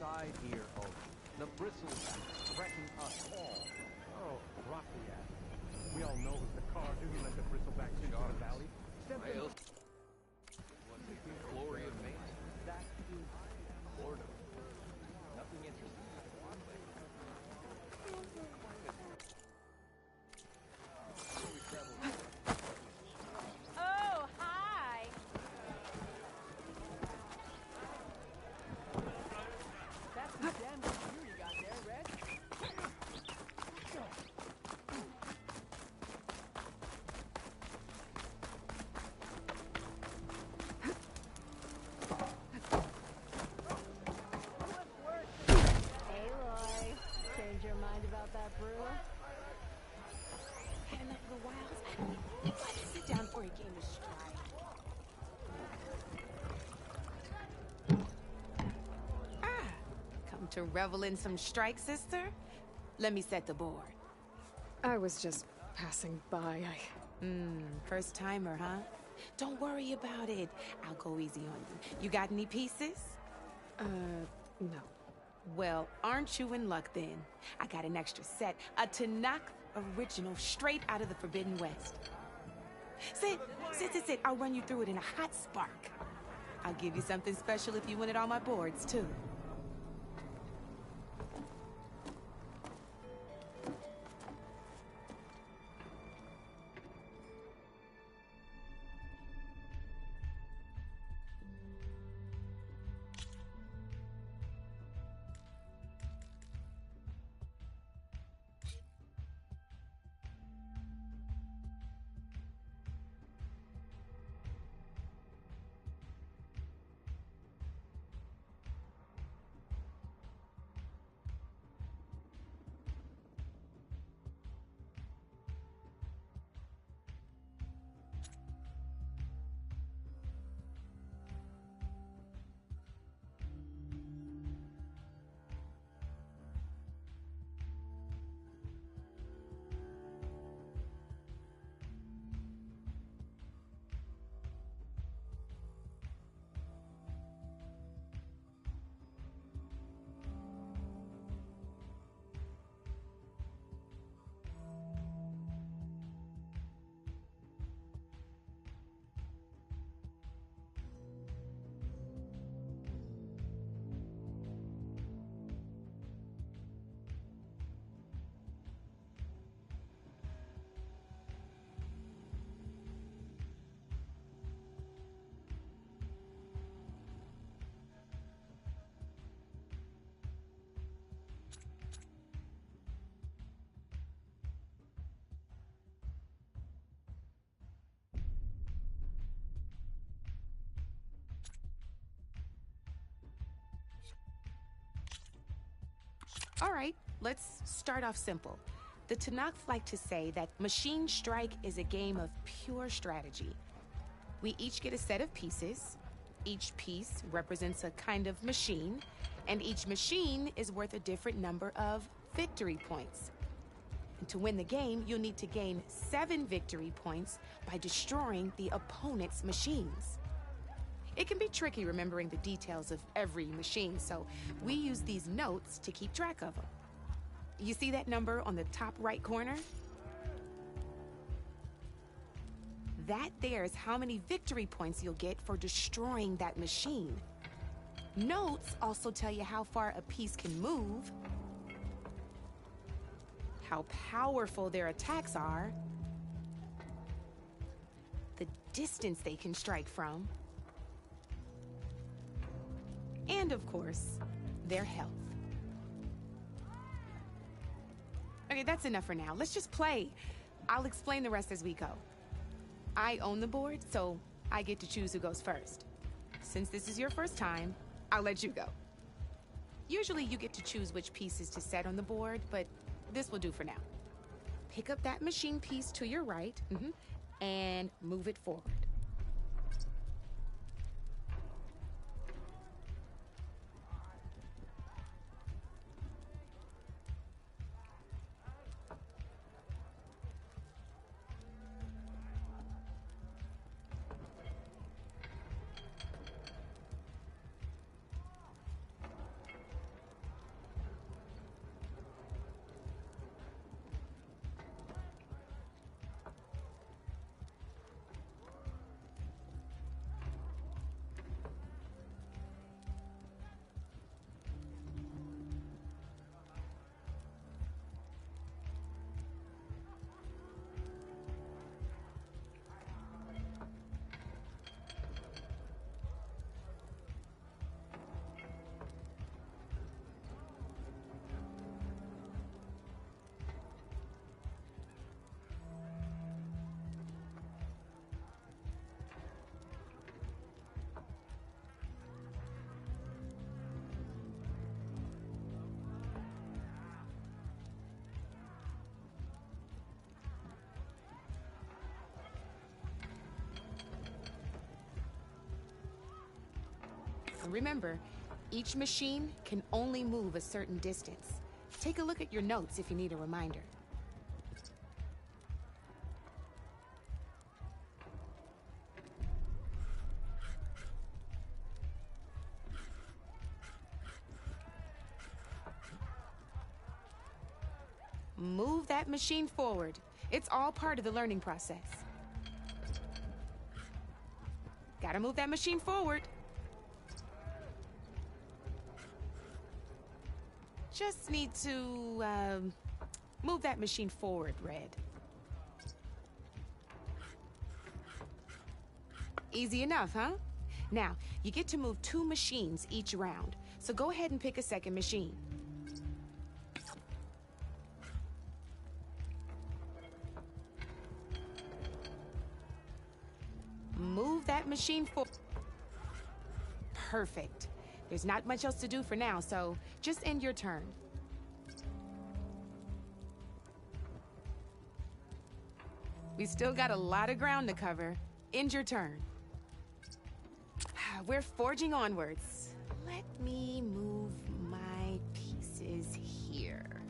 side here, Oak. The bristleback threaten us all. Oh, drop the ass. We all know who's the card who let the bristleback into the valley. Well, glory of man. That is Boredom. Nothing interesting. Oh, hi. That's the damn good view you got there, Red. Hey, Roy. Change your mind about that brew? Had enough of the wilds? Why did you sit down for a game of strike? Come to revel in some strike, sister? Let me set the board. I was just passing by. First timer, huh? Don't worry about it. I'll go easy on you. You got any pieces? No. Well, aren't you in luck then? I got an extra set, a Tanakh original straight out of the Forbidden West. Sit. I'll run you through it in a hot spark. I'll give you something special if you win it on my boards, too. All right, let's start off simple. The Tanakh like to say that Machine Strike is a game of pure strategy. We each get a set of pieces. Each piece represents a kind of machine, and each machine is worth a different number of victory points. And to win the game, you'll need to gain 7 victory points by destroying the opponent's machines. It can be tricky remembering the details of every machine, so we use these notes to keep track of them. You see that number on the top right corner? That there is how many victory points you'll get for destroying that machine. Notes also tell you how far a piece can move, how powerful their attacks are, the distance they can strike from, and of course, their health. Okay, that's enough for now. Let's just play. I'll explain the rest as we go. I own the board, so I get to choose who goes first. Since this is your first time, I'll let you go. Usually you get to choose which pieces to set on the board, but this will do for now. Pick up that machine piece to your right, and move it forward. Remember, each machine can only move a certain distance. Take a look at your notes if you need a reminder. Move that machine forward. It's all part of the learning process. Gotta move that machine forward. Just need to, move that machine forward, Red. Easy enough, huh? Now, you get to move 2 machines each round, so go ahead and pick a second machine. Move that machine forward. Perfect. There's not much else to do for now, so just end your turn. We still got a lot of ground to cover. End your turn. We're forging onwards. Let me move my pieces here.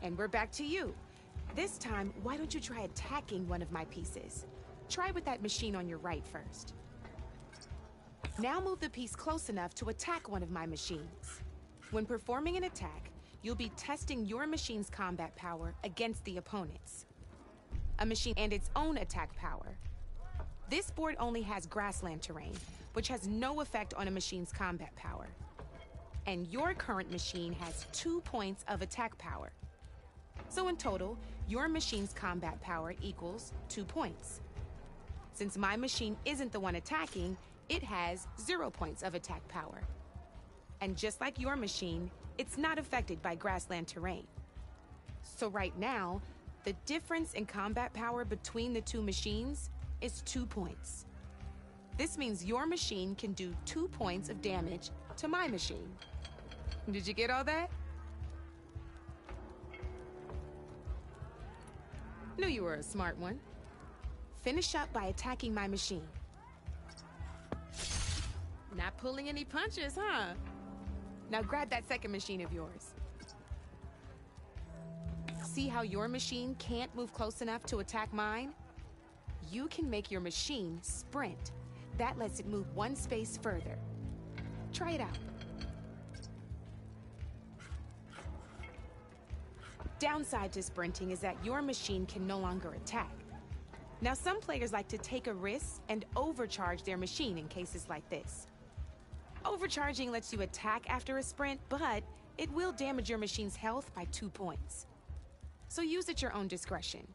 And we're back to you. This time, why don't you try attacking one of my pieces? Try with that machine on your right first. Now move the piece close enough to attack one of my machines. When performing an attack, you'll be testing your machine's combat power against the opponent's. A machine and its own attack power. This board only has grassland terrain, which has no effect on a machine's combat power. And your current machine has 2 points of attack power. So in total, your machine's combat power equals 2 points. Since my machine isn't the one attacking, it has 0 points of attack power. And just like your machine, it's not affected by grassland terrain. So right now, the difference in combat power between the 2 machines is 2 points. This means your machine can do 2 points of damage to my machine. Did you get all that? Knew you were a smart one. Finish up by attacking my machine. Not pulling any punches, huh? Now grab that second machine of yours. See how your machine can't move close enough to attack mine? You can make your machine sprint. That lets it move 1 space further. Try it out. Downside to sprinting is that your machine can no longer attack. Now, some players like to take a risk and overcharge their machine in cases like this. Overcharging lets you attack after a sprint, but it will damage your machine's health by 2 points. So use at your own discretion.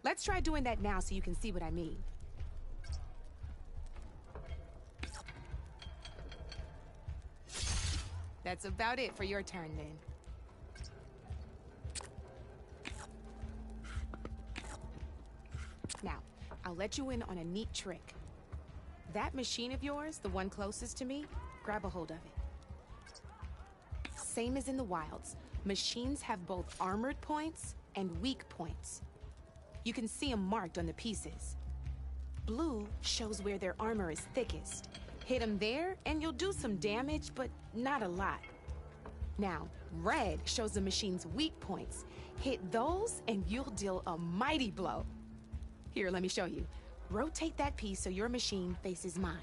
Let's try doing that now so you can see what I mean. That's about it for your turn, then. Now, I'll let you in on a neat trick. That machine of yours, the one closest to me, grab a hold of it. Same as in the wilds, machines have both armored points and weak points. You can see them marked on the pieces. Blue shows where their armor is thickest. Hit them there, and you'll do some damage, but not a lot. Now, red shows the machine's weak points. Hit those, and you'll deal a mighty blow. Here, let me show you. Rotate that piece so your machine faces mine.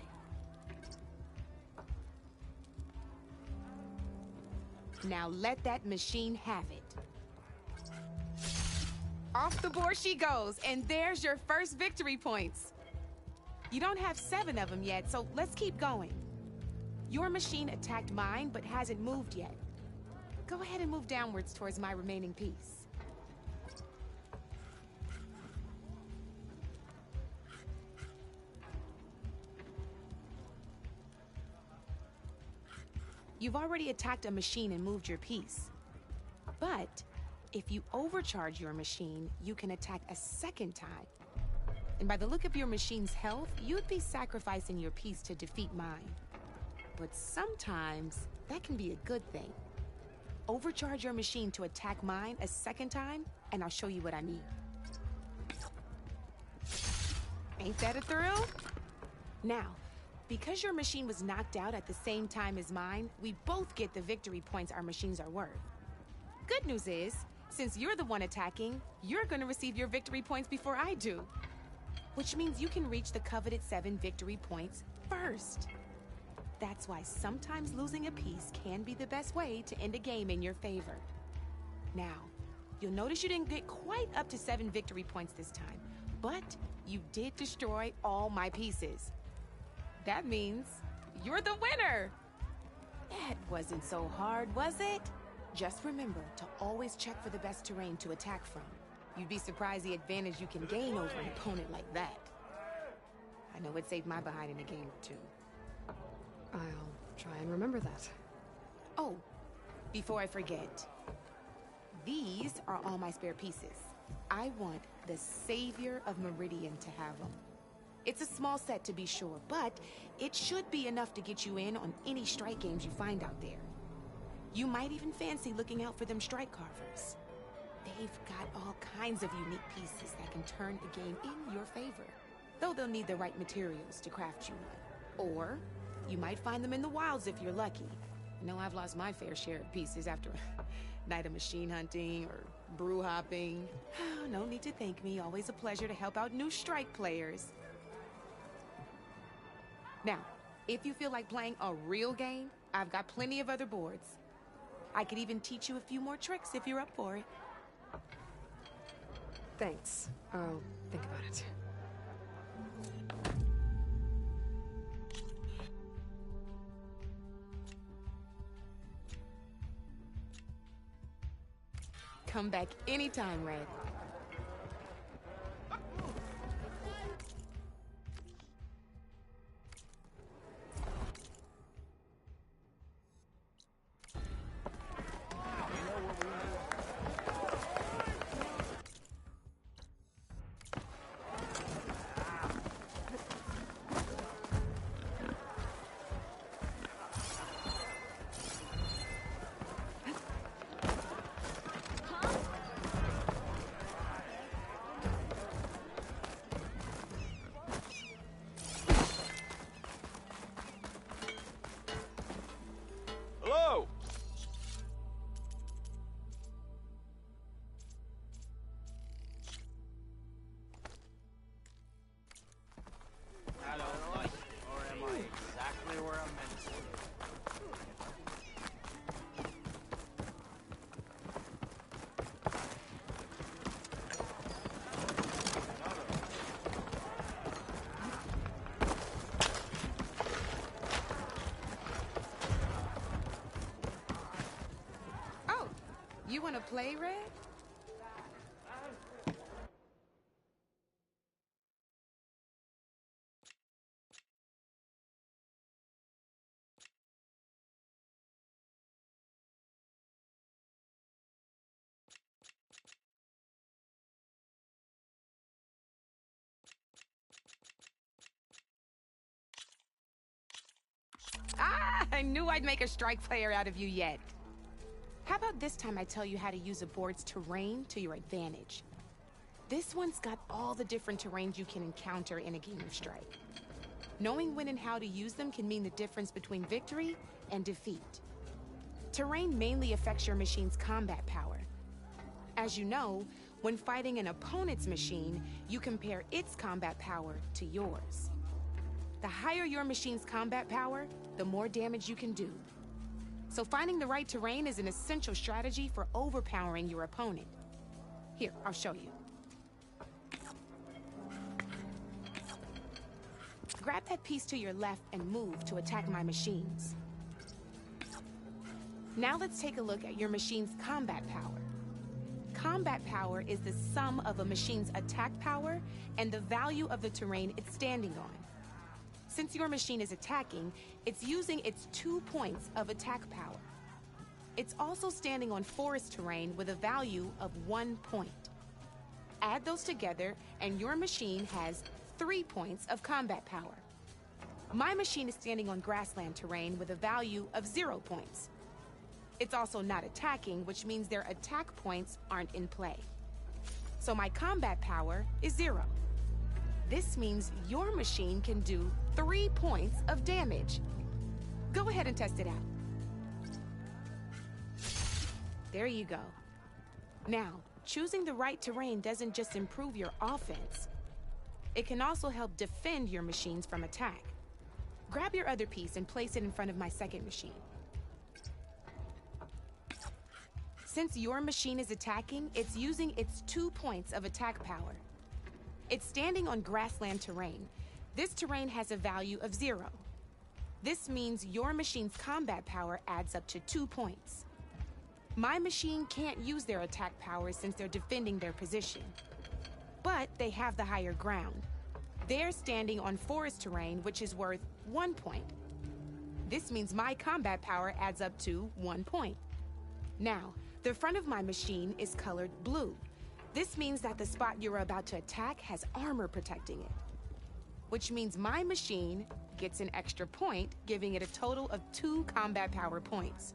Now let that machine have it. Off the board she goes, and there's your first victory points. You don't have 7 of them yet, so let's keep going. Your machine attacked mine, but hasn't moved yet. Go ahead and move downwards towards my remaining piece. You've already attacked a machine and moved your piece. But if you overcharge your machine, you can attack a second time. And by the look of your machine's health, you'd be sacrificing your piece to defeat mine. But sometimes, that can be a good thing. Overcharge your machine to attack mine a second time, and I'll show you what I mean. Ain't that a thrill? Now, because your machine was knocked out at the same time as mine, we both get the victory points our machines are worth. Good news is, since you're the one attacking, you're gonna receive your victory points before I do. Which means you can reach the coveted 7 victory points first. That's why sometimes losing a piece can be the best way to end a game in your favor. Now, you'll notice you didn't get quite up to 7 victory points this time, but you did destroy all my pieces. That means you're the winner! That wasn't so hard, was it? Just remember to always check for the best terrain to attack from. You'd be surprised the advantage you can gain over an opponent like that. I know it saved my behind in a game or two. I'll try and remember that. Oh, before I forget, these are all my spare pieces. I want the Savior of Meridian to have them. It's a small set to be sure, but it should be enough to get you in on any strike games you find out there. You might even fancy looking out for them strike carvers. They've got all kinds of unique pieces that can turn a game in your favor, though they'll need the right materials to craft you one. Or you might find them in the wilds if you're lucky. I know I've lost my fair share of pieces after a night of machine hunting or brew hopping. No need to thank me. Always a pleasure to help out new strike players. Now, if you feel like playing a real game, I've got plenty of other boards. I could even teach you a few more tricks if you're up for it. Thanks. I'll think about it. Come back anytime, Red. Hello! Hello, nice. Or am I exactly where I'm meant to be? Oh, you want to play, Red? Ah, I knew I'd make a strike player out of you yet. How about this time I tell you how to use a board's terrain to your advantage? This one's got all the different terrains you can encounter in a game of strike. Knowing when and how to use them can mean the difference between victory and defeat. Terrain mainly affects your machine's combat power. As you know, when fighting an opponent's machine, you compare its combat power to yours. The higher your machine's combat power, the more damage you can do. So finding the right terrain is an essential strategy for overpowering your opponent. Here, I'll show you. Grab that piece to your left and move to attack my machines. Now let's take a look at your machine's combat power. Combat power is the sum of a machine's attack power and the value of the terrain it's standing on. Since your machine is attacking, it's using its 2 points of attack power. It's also standing on forest terrain with a value of 1 point. Add those together, and your machine has 3 points of combat power. My machine is standing on grassland terrain with a value of 0 points. It's also not attacking, which means their attack points aren't in play. So my combat power is 0. This means your machine can do 3 points of damage. Go ahead and test it out. There you go. Now, choosing the right terrain doesn't just improve your offense. It can also help defend your machines from attack. Grab your other piece and place it in front of my second machine. Since your machine is attacking, it's using its 2 points of attack power. It's standing on grassland terrain. This terrain has a value of 0. This means your machine's combat power adds up to 2 points. My machine can't use their attack powers since they're defending their position. But they have the higher ground. They're standing on forest terrain, which is worth 1 point. This means my combat power adds up to 1 point. Now, the front of my machine is colored blue. This means that the spot you're about to attack has armor protecting it, which means my machine gets an extra point, giving it a total of 2 combat power points.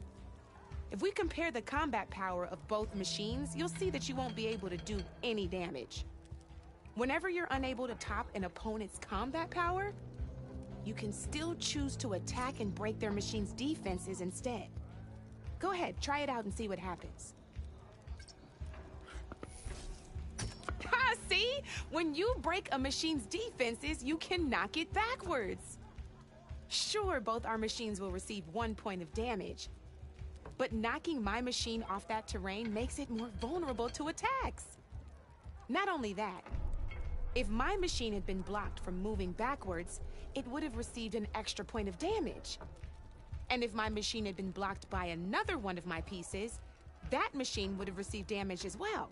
If we compare the combat power of both machines, you'll see that you won't be able to do any damage. Whenever you're unable to top an opponent's combat power, you can still choose to attack and break their machine's defenses instead. Go ahead, try it out and see what happens. Ha, see? When you break a machine's defenses, you can knock it backwards. Sure, both our machines will receive 1 point of damage, but knocking my machine off that terrain makes it more vulnerable to attacks. Not only that, if my machine had been blocked from moving backwards, it would have received an extra point of damage. And if my machine had been blocked by another one of my pieces, that machine would have received damage as well.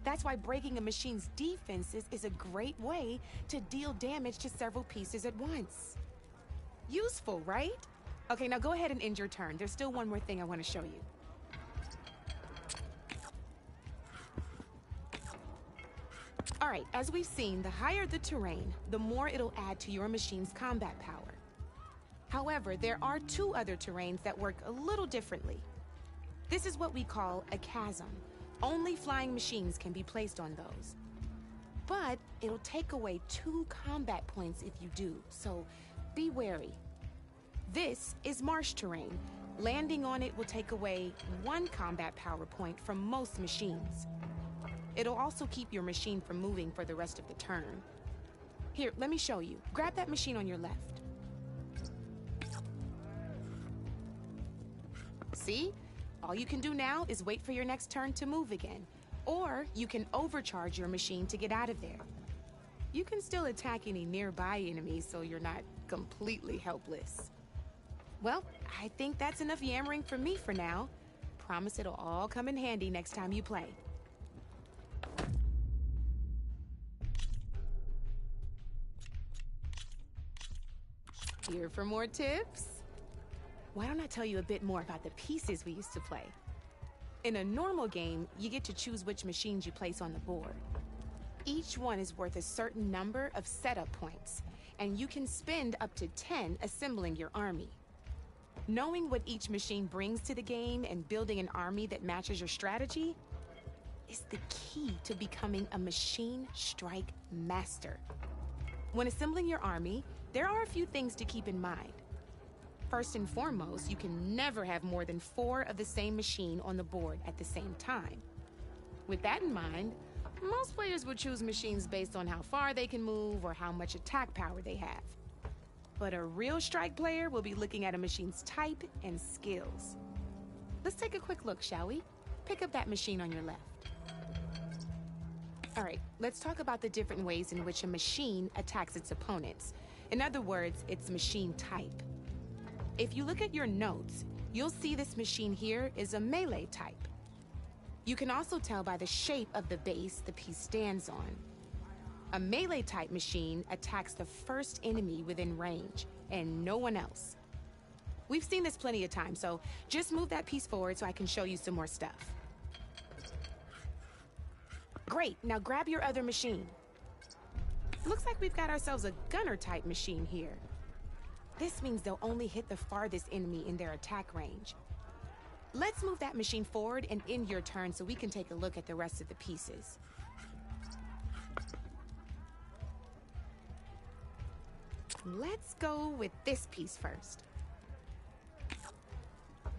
That's why breaking a machine's defenses is a great way to deal damage to several pieces at once. Useful, right? Okay, now go ahead and end your turn. There's still one more thing I want to show you. All right, as we've seen, the higher the terrain, the more it'll add to your machine's combat power. However, there are 2 other terrains that work a little differently. This is what we call a chasm. Only flying machines can be placed on those. But it'll take away 2 combat points if you do, so be wary. This is marsh terrain. Landing on it will take away 1 combat power point from most machines. It'll also keep your machine from moving for the rest of the turn. Here, let me show you. Grab that machine on your left. See? All you can do now is wait for your next turn to move again. Or you can overcharge your machine to get out of there. You can still attack any nearby enemies so you're not completely helpless. Well, I think that's enough yammering from me for now. Promise it'll all come in handy next time you play. Here for more tips? Why don't I tell you a bit more about the pieces we used to play? In a normal game, you get to choose which machines you place on the board. Each one is worth a certain number of setup points, and you can spend up to 10 assembling your army. Knowing what each machine brings to the game and building an army that matches your strategy is the key to becoming a machine strike master. When assembling your army, there are a few things to keep in mind. First and foremost, you can never have more than 4 of the same machine on the board at the same time. With that in mind, most players would choose machines based on how far they can move or how much attack power they have. But a real strike player will be looking at a machine's type and skills. Let's take a quick look, shall we? Pick up that machine on your left. All right, let's talk about the different ways in which a machine attacks its opponents. In other words, its machine type. If you look at your notes, you'll see this machine here is a melee type. You can also tell by the shape of the base the piece stands on. A melee type machine attacks the first enemy within range, and no one else. We've seen this plenty of times, so just move that piece forward so I can show you some more stuff. Great, now grab your other machine. Looks like we've got ourselves a gunner type machine here. This means they'll only hit the farthest enemy in their attack range. Let's move that machine forward and end your turn so we can take a look at the rest of the pieces. Let's go with this piece first.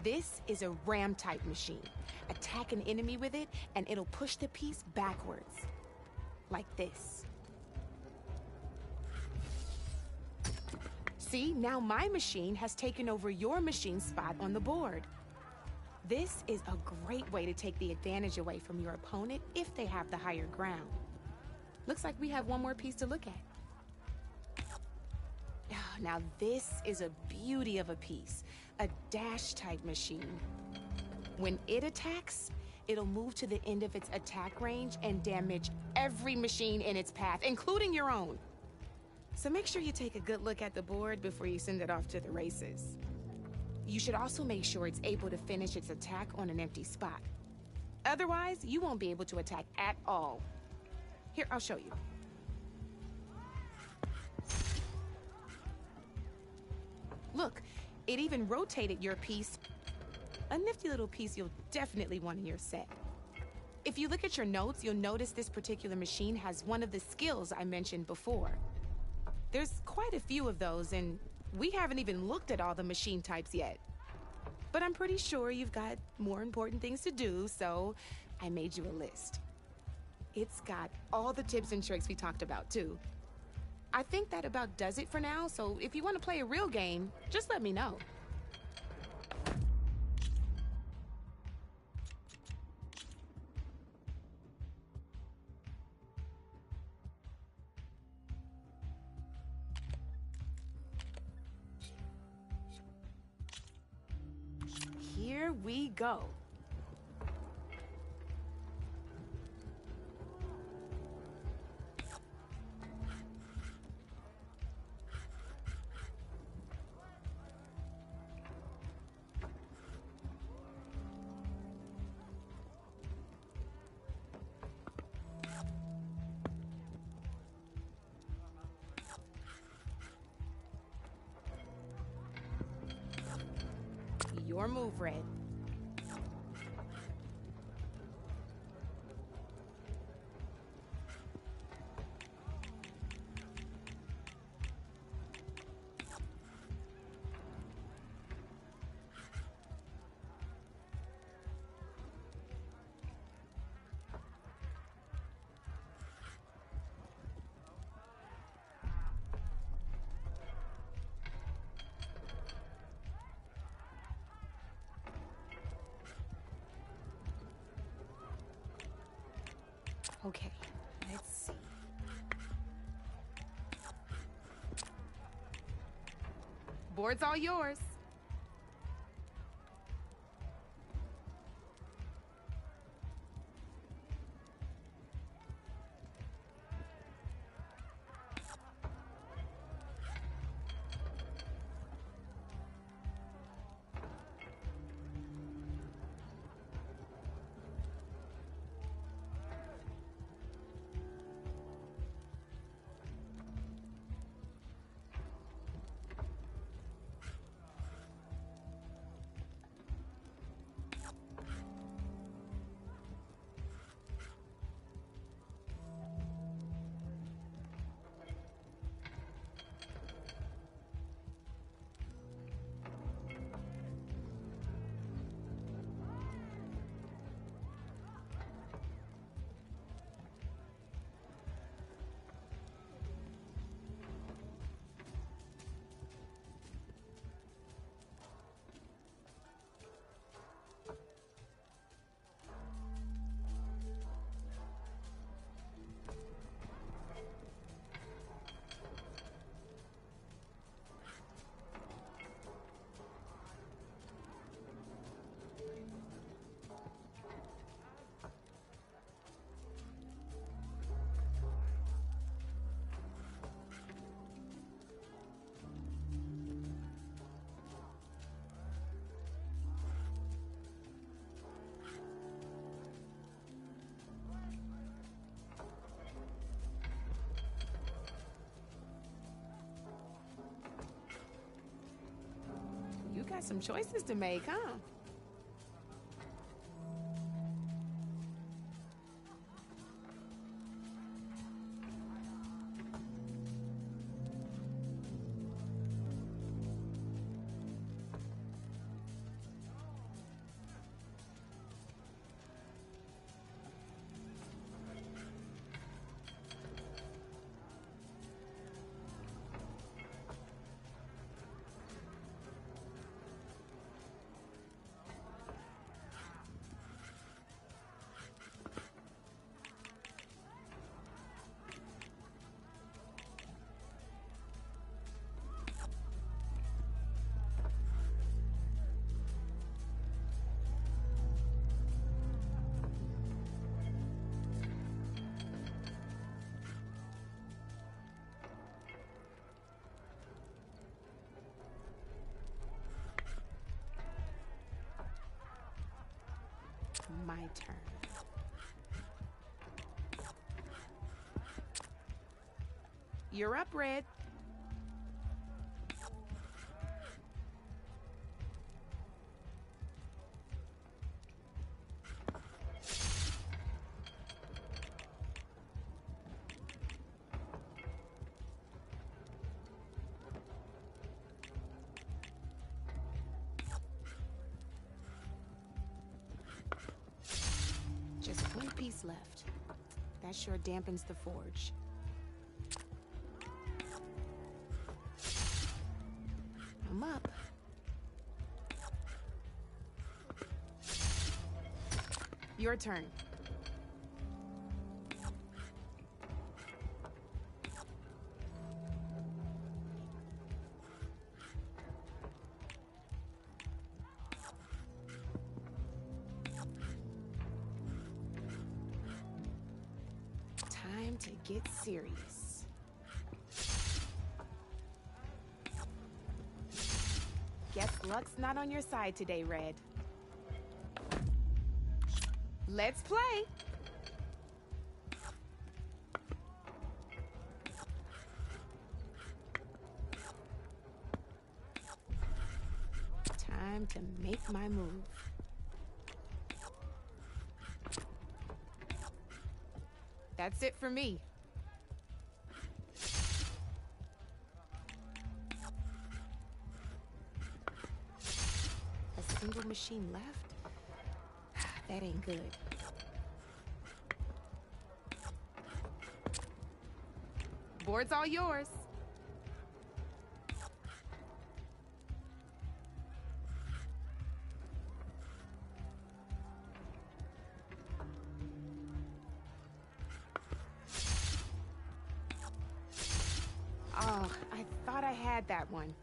This is a ram-type machine. Attack an enemy with it, and it'll push the piece backwards. Like this. See, now my machine has taken over your machine's spot on the board. This is a great way to take the advantage away from your opponent if they have the higher ground. Looks like we have one more piece to look at. Now this is a beauty of a piece, a dash-type machine. When it attacks, it'll move to the end of its attack range and damage every machine in its path, including your own. So make sure you take a good look at the board before you send it off to the races. You should also make sure it's able to finish its attack on an empty spot. Otherwise, you won't be able to attack at all. Here, I'll show you. Look, it even rotated your piece. A nifty little piece you'll definitely want in your set. If you look at your notes, you'll notice this particular machine has one of the skills I mentioned before. There's quite a few of those, and we haven't even looked at all the machine types yet. But I'm pretty sure you've got more important things to do, so I made you a list. It's got all the tips and tricks we talked about, too. I think that about does it for now, so if you want to play a real game, just let me know. Here we go. Your move, Red. Okay, let's see. Board's all yours. You got some choices to make, huh? turn. You're up, Red. Just one piece left. That sure dampens the forge. I'm up. Your turn. Time to get serious. Guess luck's not on your side today, Red. Let's play! Time to make my move. That's it for me. A single machine left? That ain't good. Board's all yours. Oh, I thought I had that one.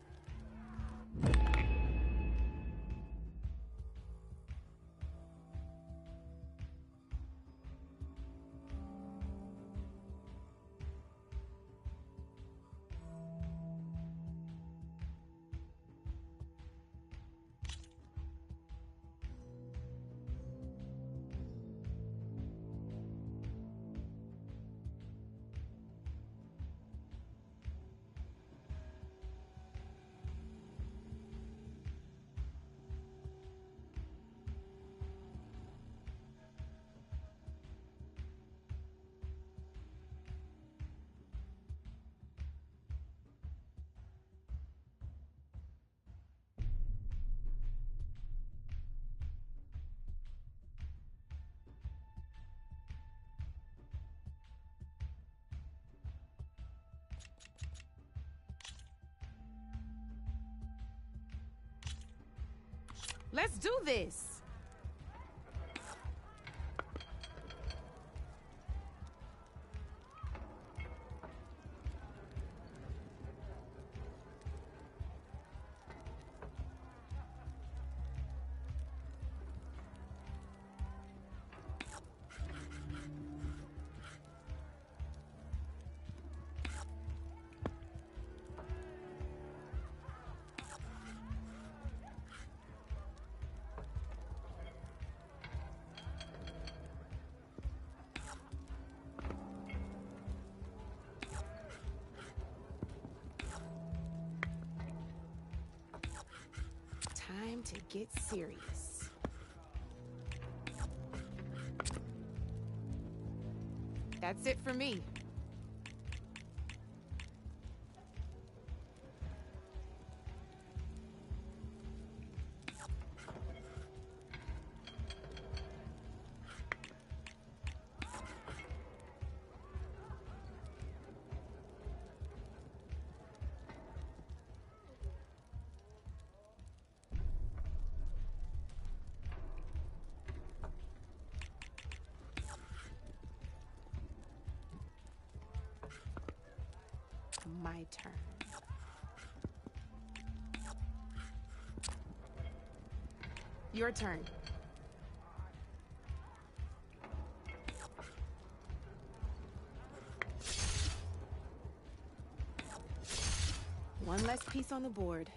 Let's do this! Time to get serious. That's it for me. My turn. Your turn. One less piece on the board.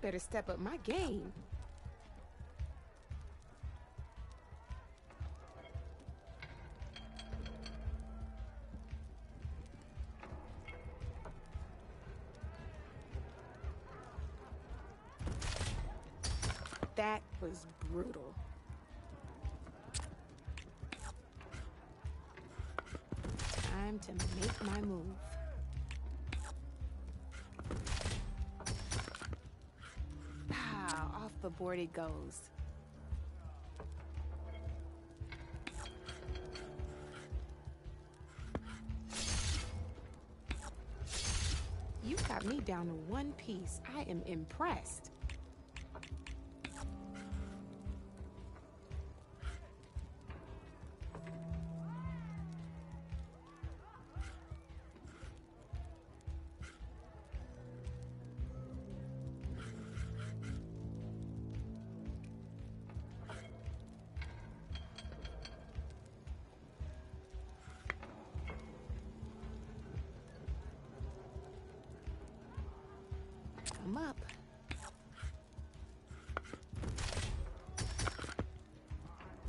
better step up my game. That was brutal. Time to make my move. Pow, off the board it goes. You got me down to one piece. I am impressed. Come up.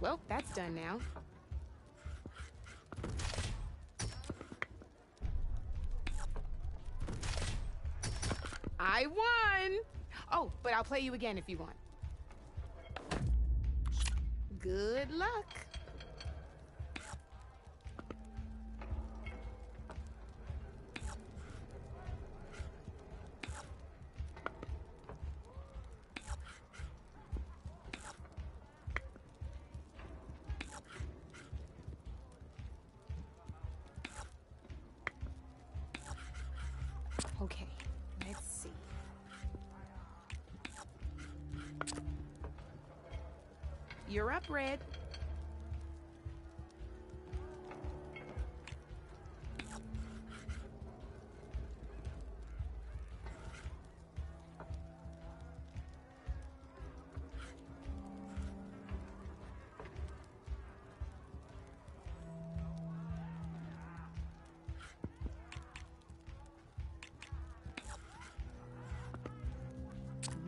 Well, that's done now. I won! Oh, but I'll play you again if you want. Good luck. Okay, let's see. You're up, Red.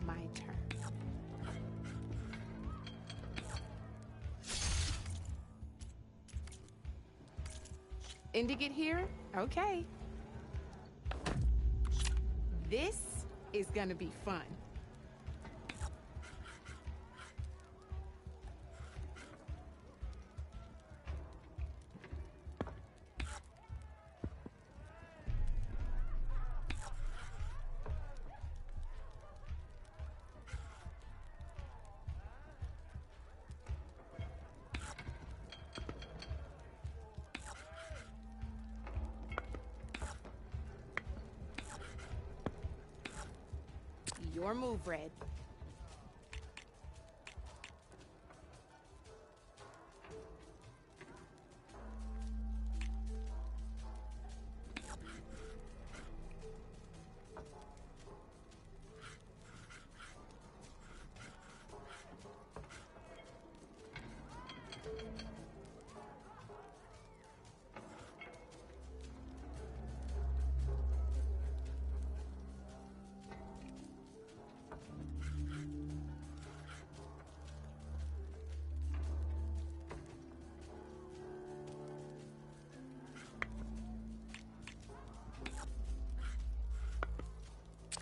My turn. Indigit here? Okay. This is gonna be fun. Your move, Red.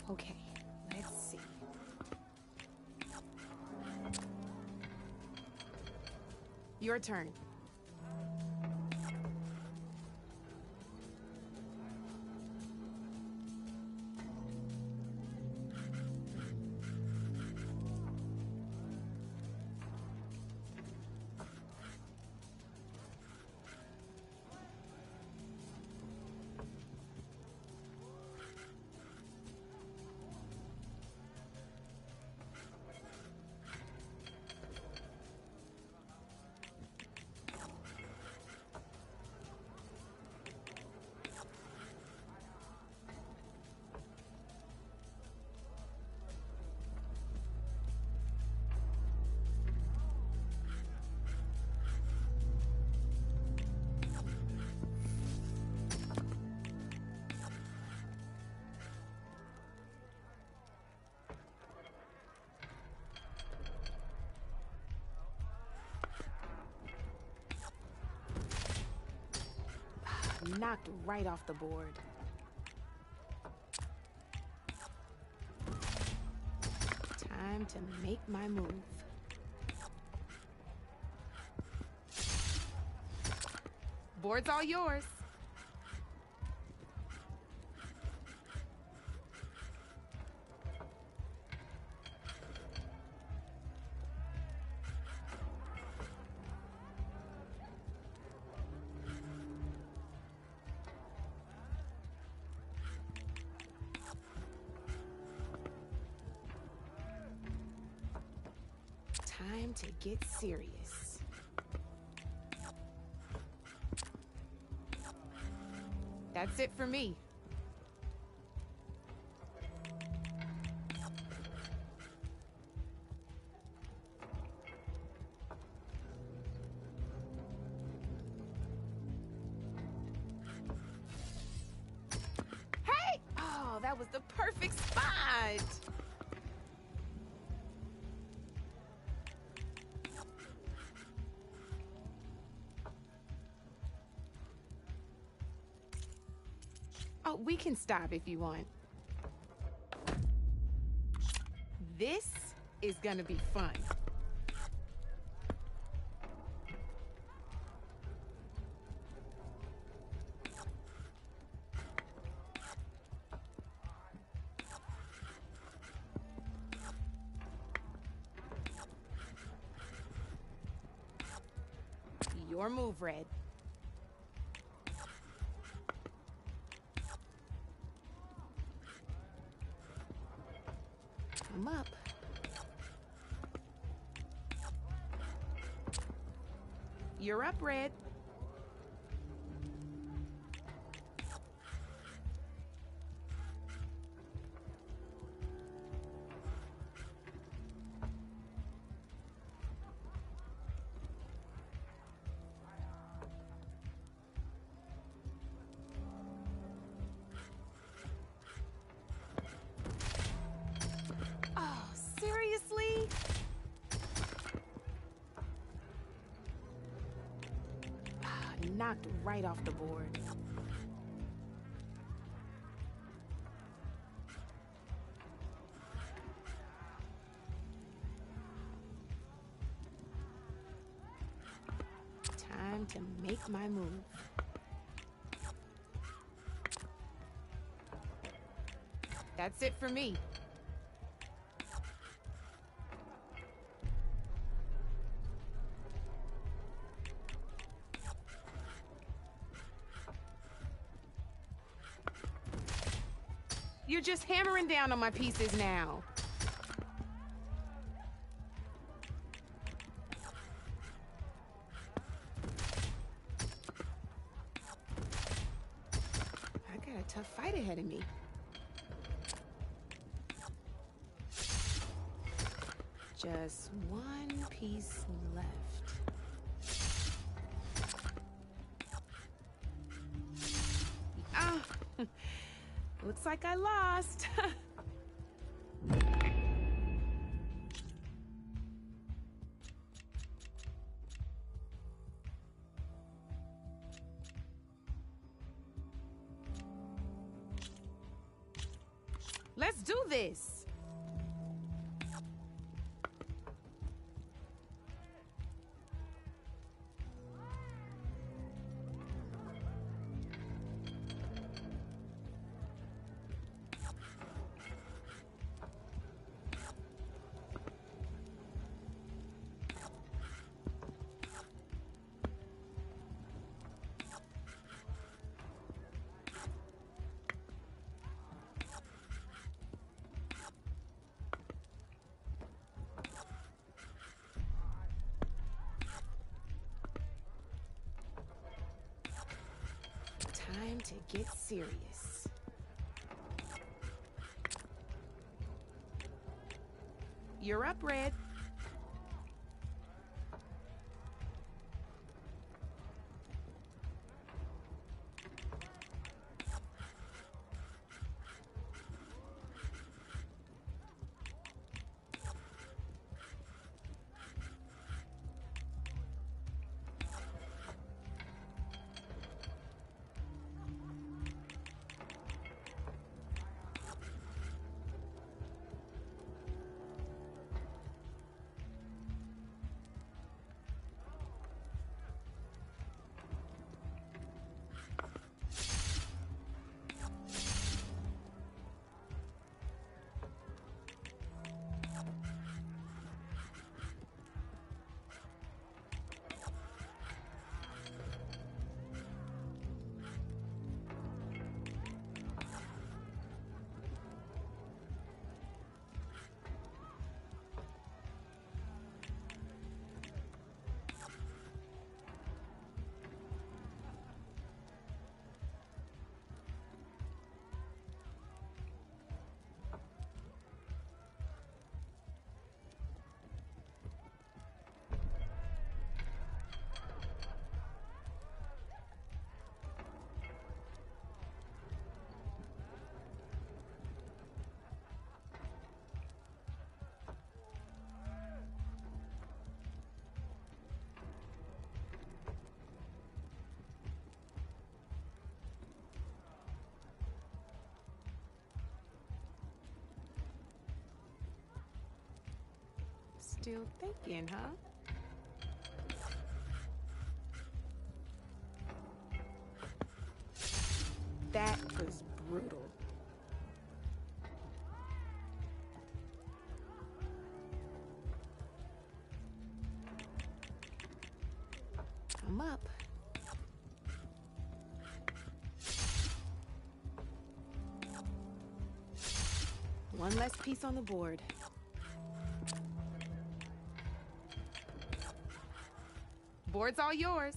Okay, let's see. Your turn. knocked right off the board. Time to make my move. Board's all yours. Time to get serious. That's it for me. Hey! Oh, that was the perfect spot. Oh, we can stop if you want. This is gonna be fun. Your move, Red. I'm up. You're up, Red. Oh, seriously? Knocked right off the board. Time to make my move. That's it for me. You're just hammering down on my pieces now. I got a tough fight ahead of me. Just one piece left. Ah! Looks like I lost. Let's do this. Time to get serious. You're up, Red. still thinking, huh? That was brutal. I'm up. One less piece on the board. Board's all yours.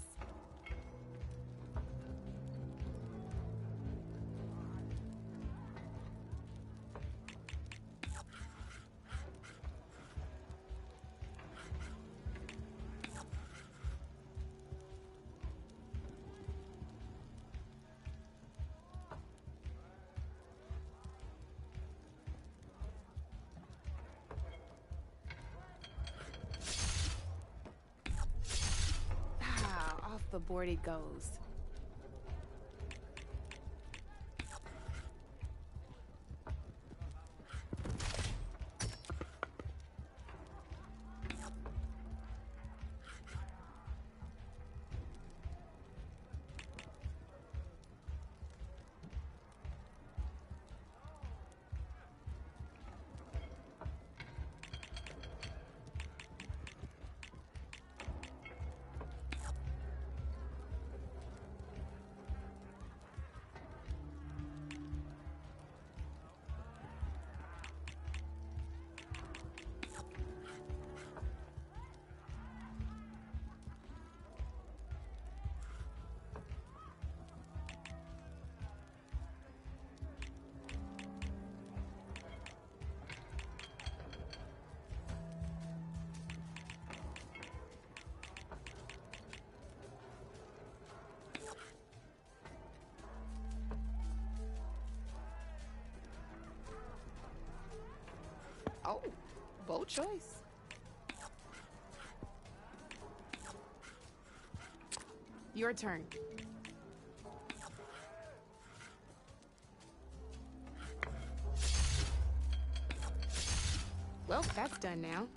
Off the board it goes. Oh, bold choice. Your turn. Well, that's done now.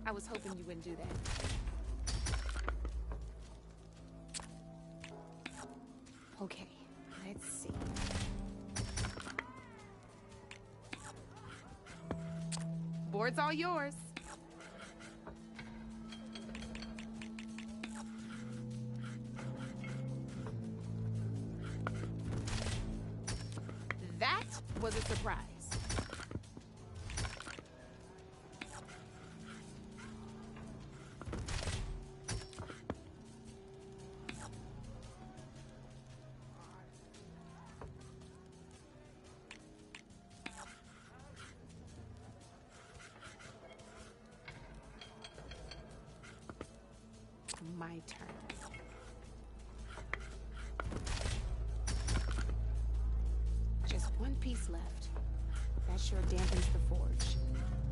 I was hoping you wouldn't do that. Okay, let's see. Board's all yours. That was a surprise. My turn. Just one piece left. That sure dampens the forge.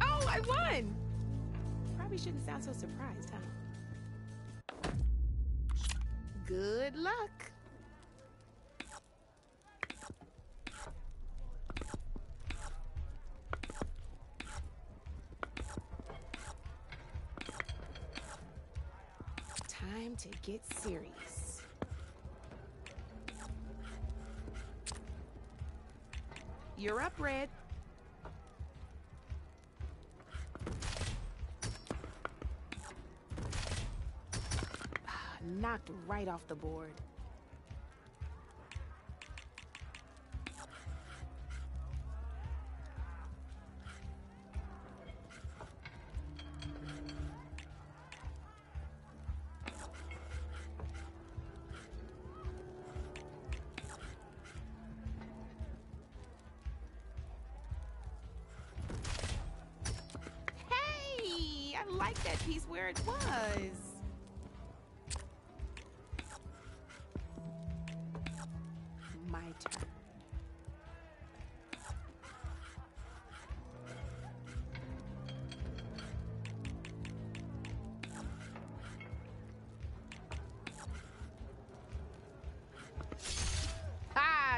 Oh, I won! Probably shouldn't sound so surprised, huh? Good luck. Time to get serious. You're up, Red. Knocked right off the board. I like that piece where it was. My turn.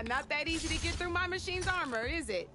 not that easy to get through my machine's armor, is it?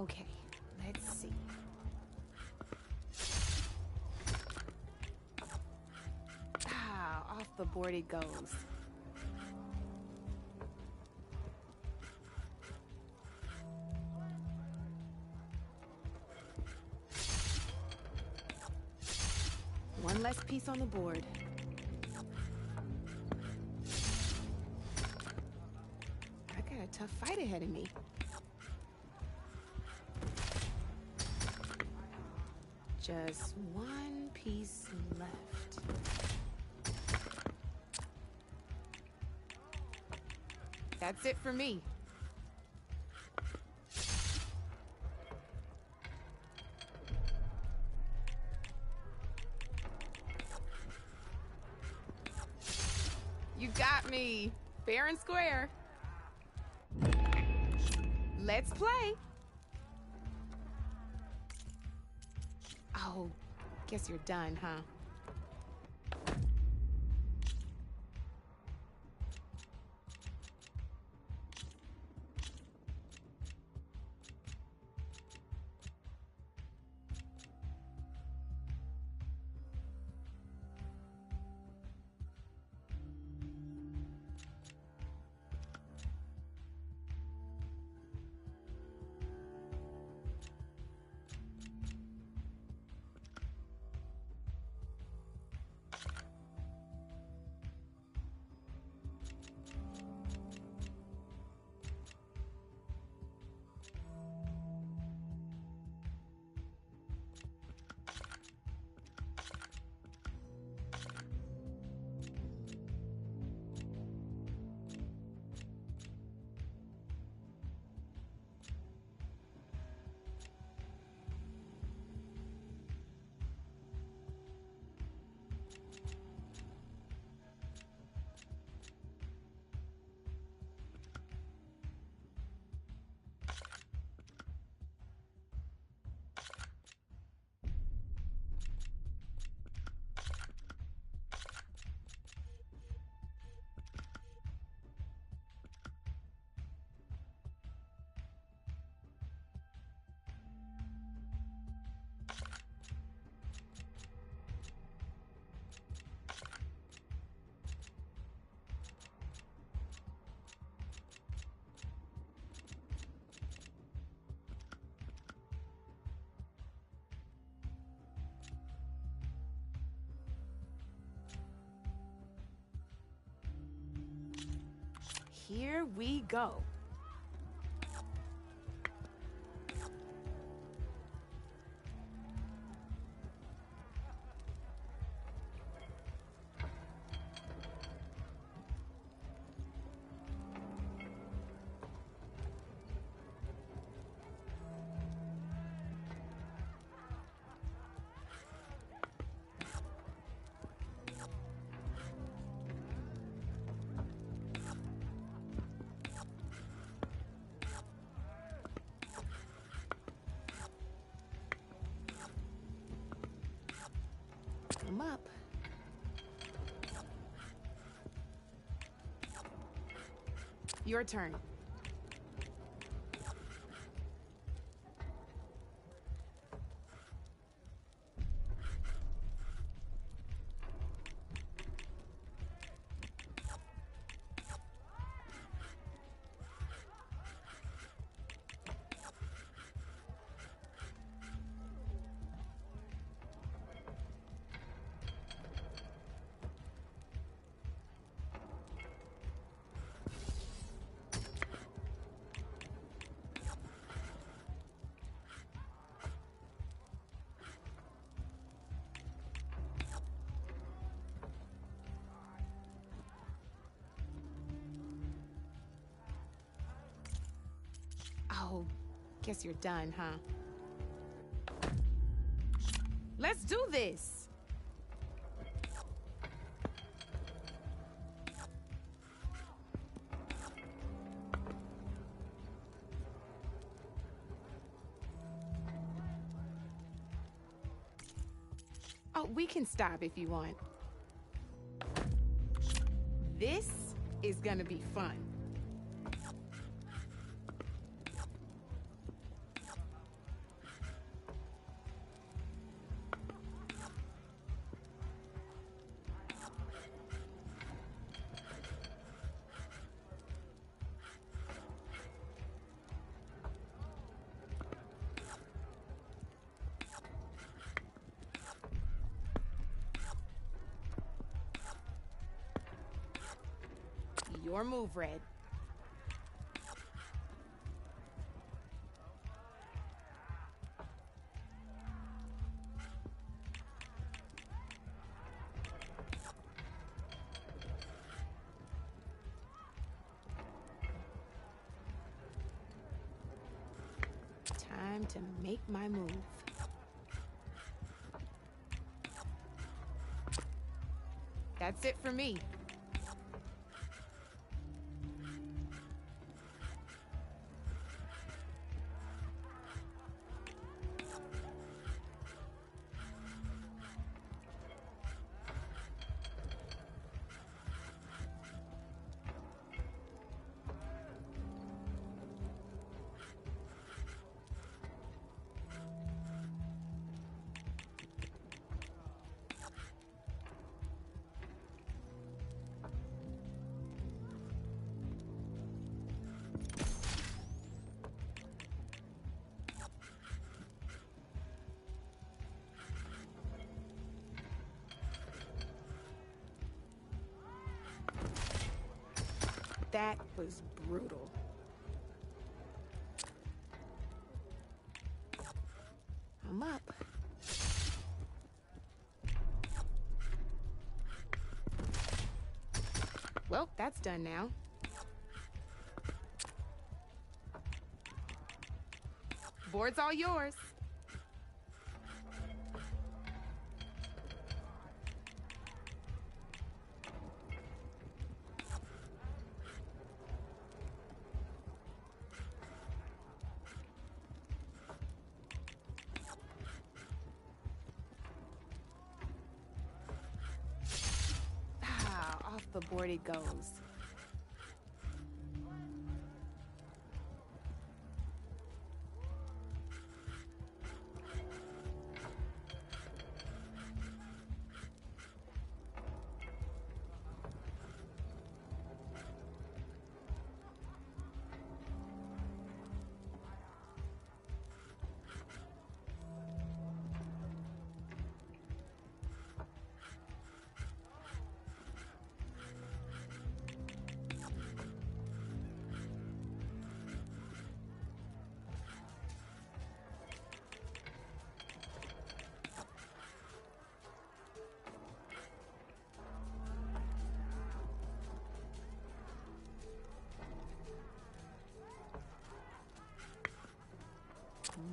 Okay, let's see. Ah, off the board it goes. One less piece on the board. I got a tough fight ahead of me. Just one piece left. That's it for me. You got me, fair and square. Let's play. Oh, guess you're done, huh? Here we go. Come up. Your turn. Guess you're done, huh? Let's do this! Oh, we can stop if you want. This is gonna be fun. Your move, Red. Time to make my move. That's it for me. That was brutal. I'm up. Well, that's done now. Board's all yours. Off the board it goes.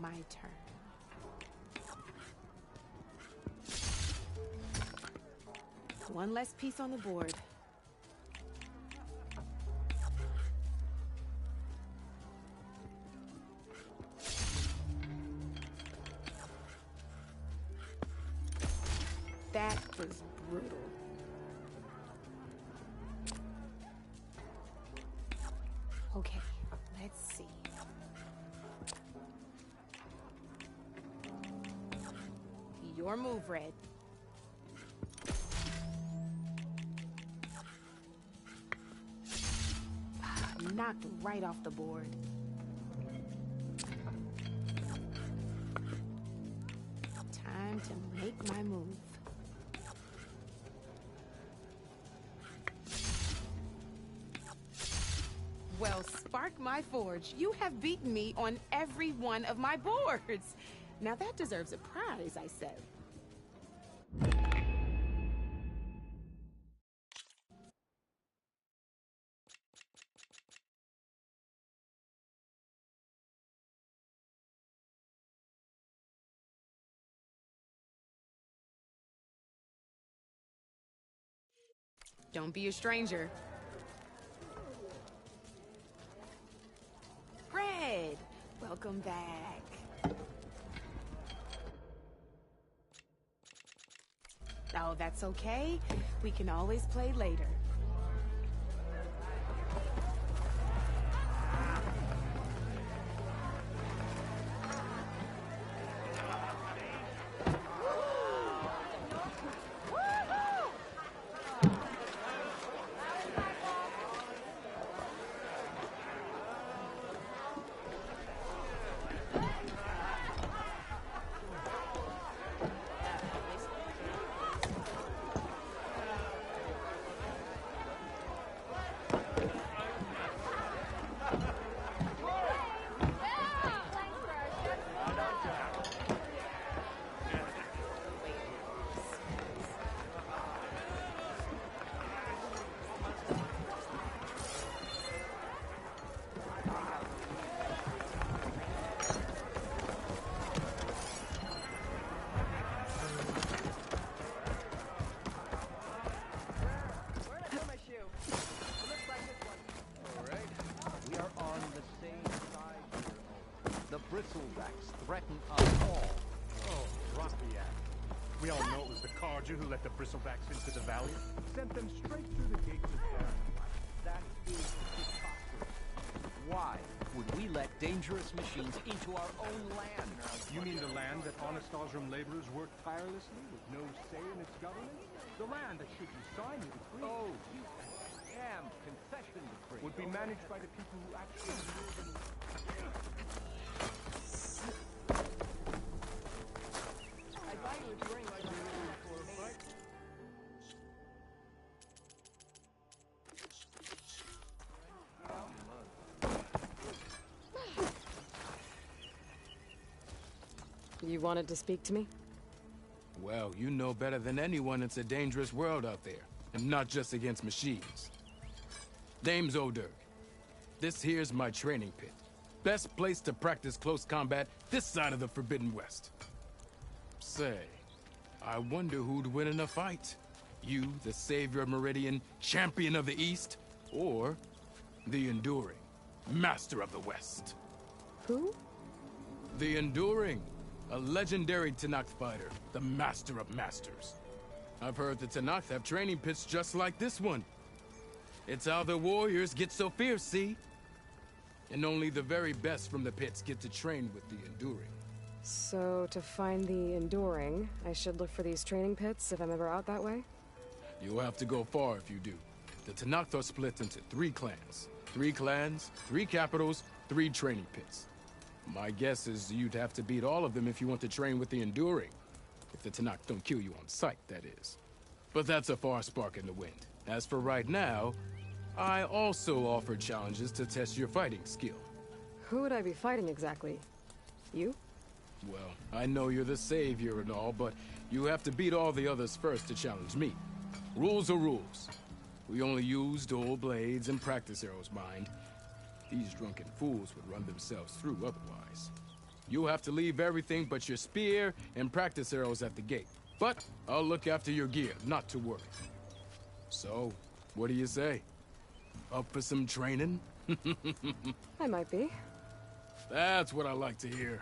My turn. One less piece on the board. That was brutal. Okay, let's see. Your move, Red. Knocked right off the board. Time to make my move. Well, spark my forge. You have beaten me on every one of my boards. Now that deserves a prize, I said. Don't be a stranger. Red, welcome back. Oh, that's okay. We can always play later. The bristlebacks threaten us all. Oh, drop the act. We all know it was the Carja who let the bristlebacks into the valley. Sent them straight through the gates of death. That is preposterous. Why would we let dangerous machines into our own land? You mean the land that honest Osram laborers work tirelessly with no say in its government? The land that should you sign the decree Oh, you damn concession decree. would be managed by the people who actually live in... I buy you a drink like you're looking for a fight. You wanted to speak to me? Well, you know better than anyone it's a dangerous world out there, and not just against machines. Name's O'Dirk. This here's my training pit. Best place to practice close combat this side of the Forbidden West. Say, I wonder who'd win in a fight. You, the savior of Meridian, champion of the East, or the Enduring, master of the West. Who? The Enduring, a legendary Tenakth fighter, the master of masters. I've heard the Tenakth have training pits just like this one. It's how the warriors get so fierce, see? And only the very best from the pits get to train with the Enduring. So, to find the Enduring, I should look for these training pits if I'm ever out that way? You'll have to go far if you do. The Tenakth are split into 3 clans. 3 clans, 3 capitals, 3 training pits. My guess is you'd have to beat all of them if you want to train with the Enduring. If the Tenakth don't kill you on sight, that is. But that's a far spark in the wind. As for right now, I also offer challenges to test your fighting skill. Who would I be fighting exactly? You? Well, I know you're the savior and all, but you have to beat all the others first to challenge me. Rules are rules. We only use dual blades and practice arrows, mind. These drunken fools would run themselves through otherwise. You'll have to leave everything but your spear and practice arrows at the gate. But I'll look after your gear, not to worry. So, what do you say? Up for some training? I might be. That's what I like to hear.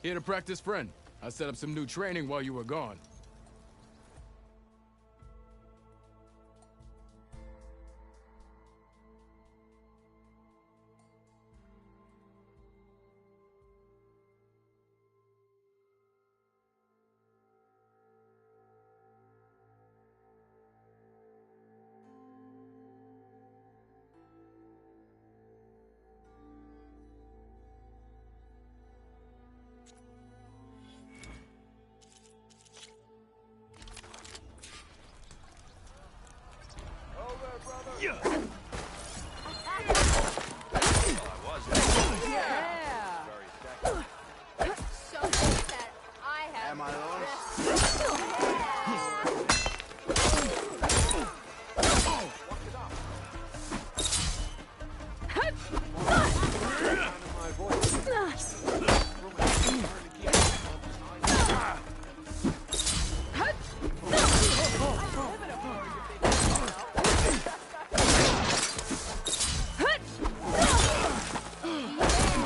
Here to practice, friend. I set up some new training while you were gone.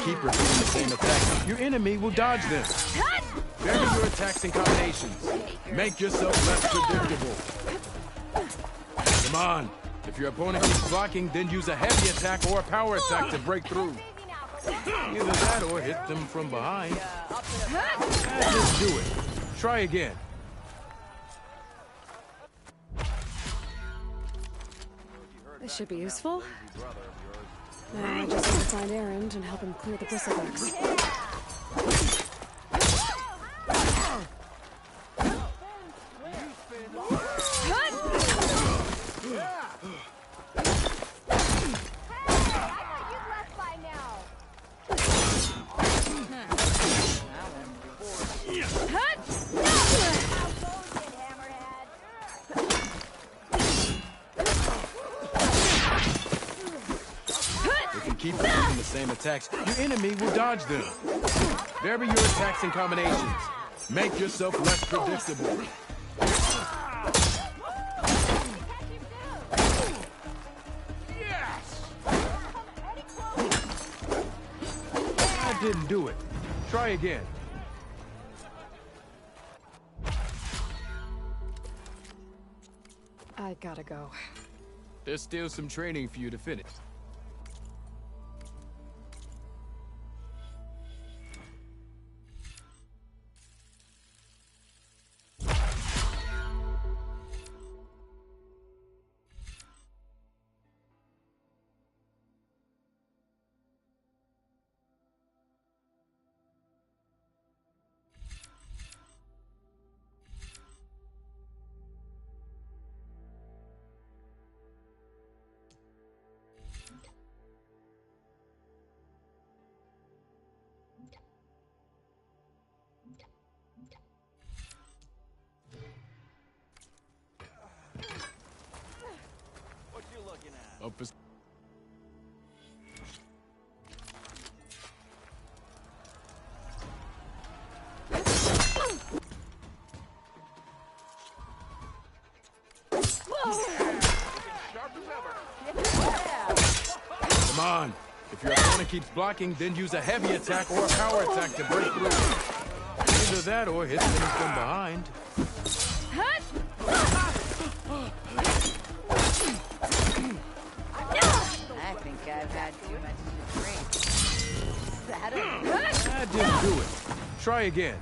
Keep repeating the same attacks. Your enemy will dodge them. Vary your attacks and combinations. Make yourself less predictable. Come on. If your opponent keeps blocking, then use a heavy attack or a power attack to break through. Either that or hit them from behind. Just do it. Try again. This should be useful. Now I just need to find Erend and help him clear the bristlebacks. Keep repeating the same attacks. Your enemy will dodge them. Vary your attacks and combinations. Make yourself less predictable. That didn't do it. Try again. I gotta go. There's still some training for you to finish. What you looking at? Up as Come on. If your opponent keeps blocking, then use a heavy attack or a power attack to break through. Either that or hit them from behind. I think I've had too much to drink. That didn't do it. Try again.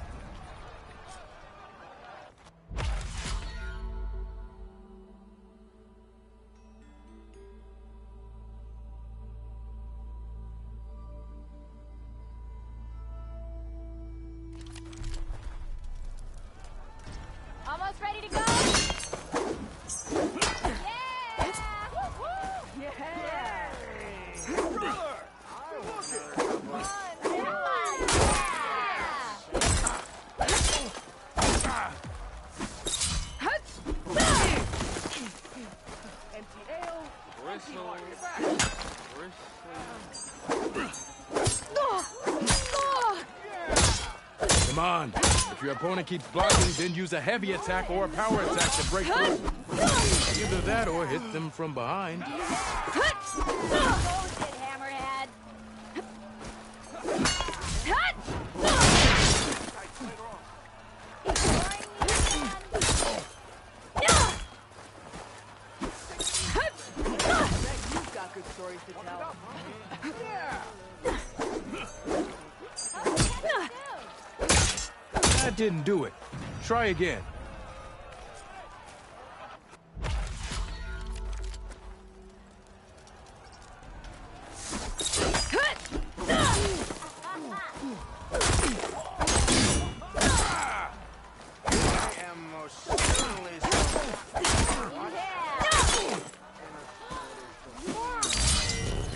Almost ready to go? Come on. If your opponent keeps blocking, then use a heavy attack or a power attack to break through. Either that or hit them from behind. Hammerhead. That didn't do it. Try again.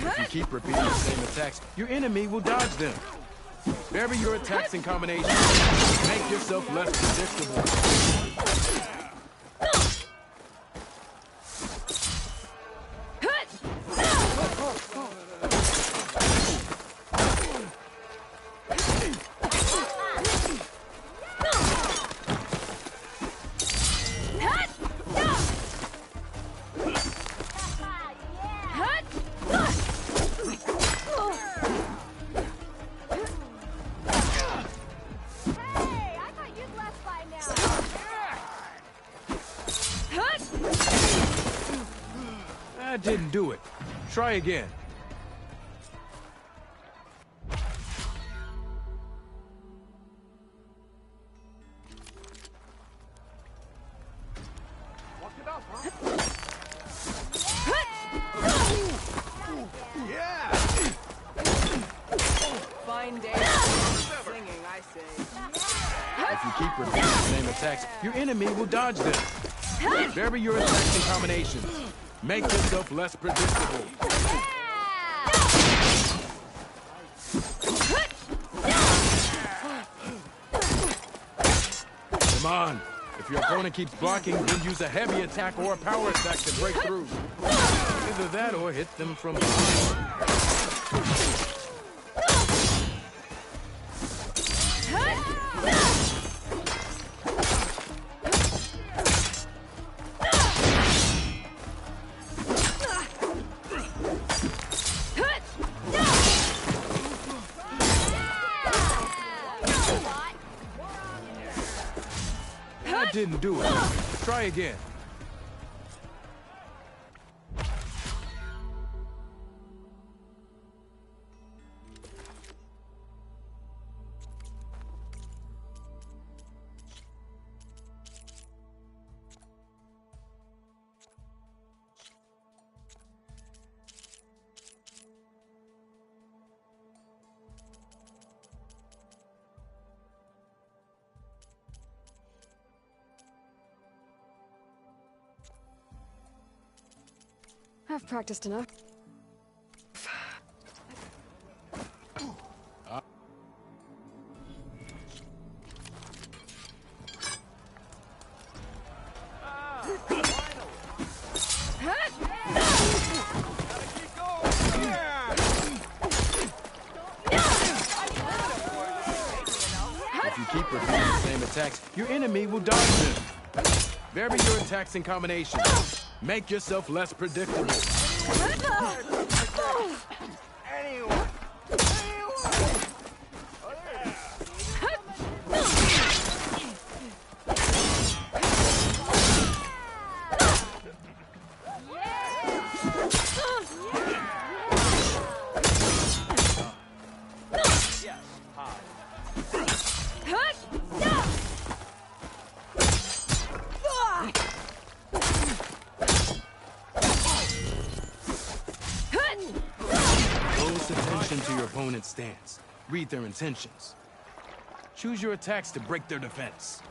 If you keep repeating the same attacks, your enemy will dodge them. Vary your attacks and combinations. Make yourself less predictable. That didn't do it. Try again. Walk it up, huh? Yeah! Fine day. Singing, I say. If you keep repeating the same attacks, your enemy will dodge them. Vary your attacks and combinations. Make yourself less predictable. Come on. If your opponent keeps blocking, then use a heavy attack or a power attack to break through. Either that or hit them from behind. That didn't do it. Try again. I've practiced enough. If you keep repeating the same attacks, your enemy will dodge them. Vary your attacks and combinations. Make yourself less predictable. Close attention to your opponent's stance. Read their intentions. Choose your attacks to break their defense.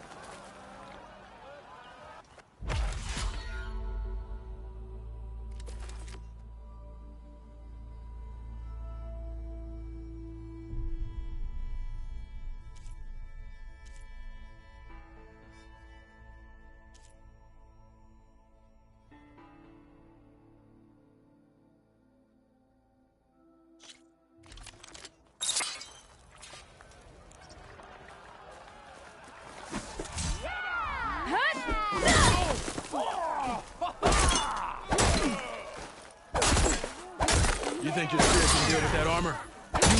You think your spirit can deal with that armor?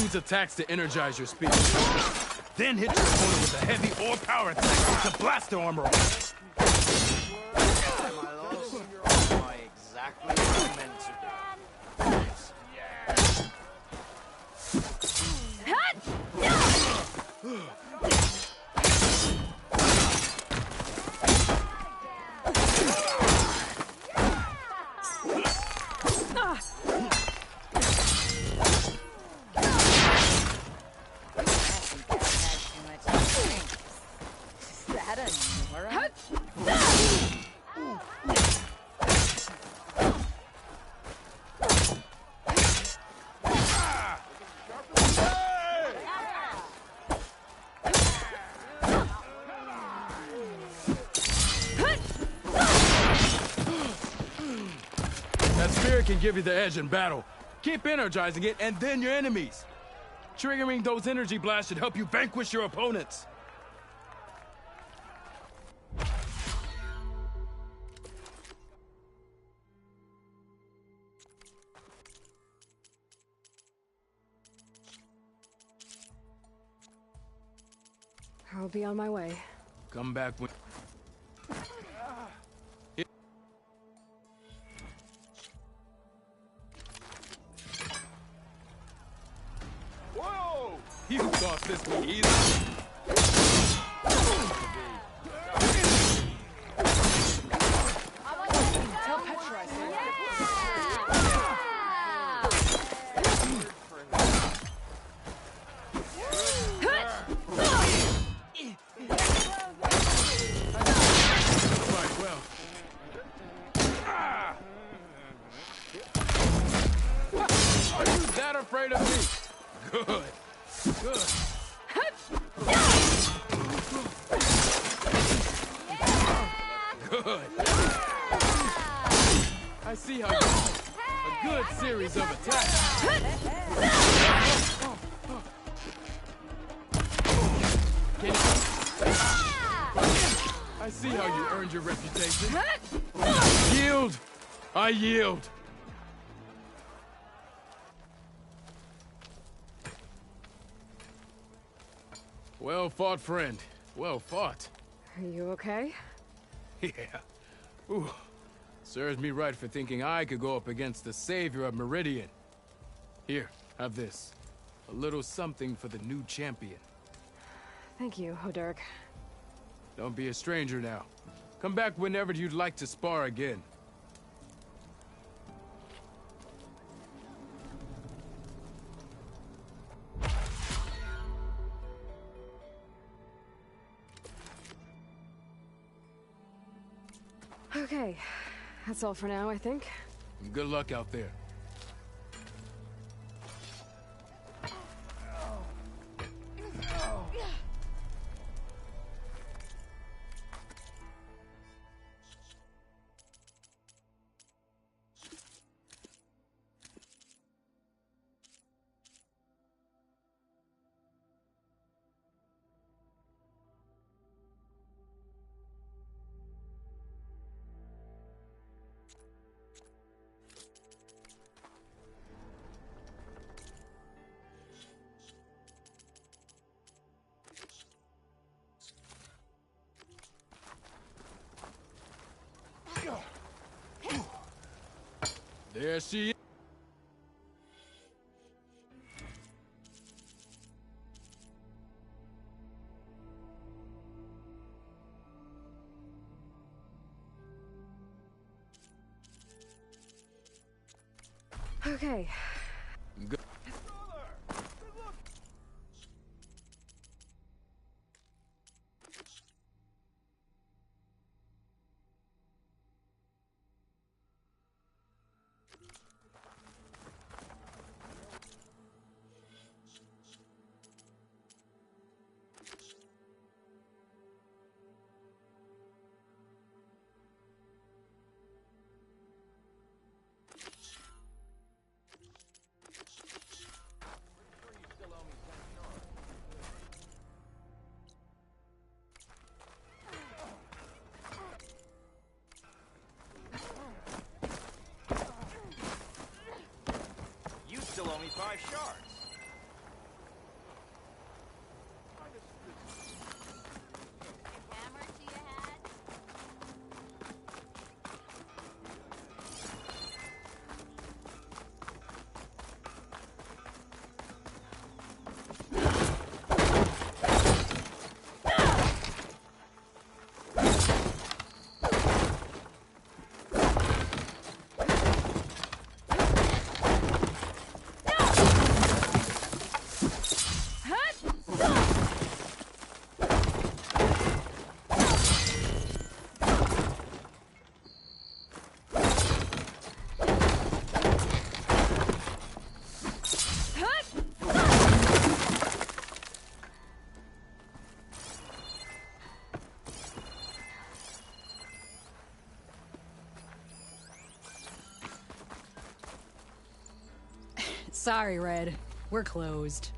Use attacks to energize your speed. Then hit your opponent with a heavy or power attack to blast the armor off. Exactly what I meant to do. That spear can give you the edge in battle. Keep energizing it, and then your enemies. Triggering those energy blasts should help you vanquish your opponents. I'll be on my way. Come back when... Whoa! You thought this would easy. Tell Petra I said Right, well. Are you that afraid of me? Good. Good. Good. I see how you... A good series of attacks. Can you... I see how you earned your reputation. Yield! I yield! Well fought, friend. Well fought. Are you okay? Yeah. Ooh. Serves me right for thinking I could go up against the savior of Meridian. Here, have this. A little something for the new champion. Thank you, Hodurk. Don't be a stranger now. Come back whenever you'd like to spar again. Okay, that's all for now, I think. Good luck out there. There she is. Okay. Good. You still owe me 5 shards. Hammer to your head. Sorry, Red. We're closed.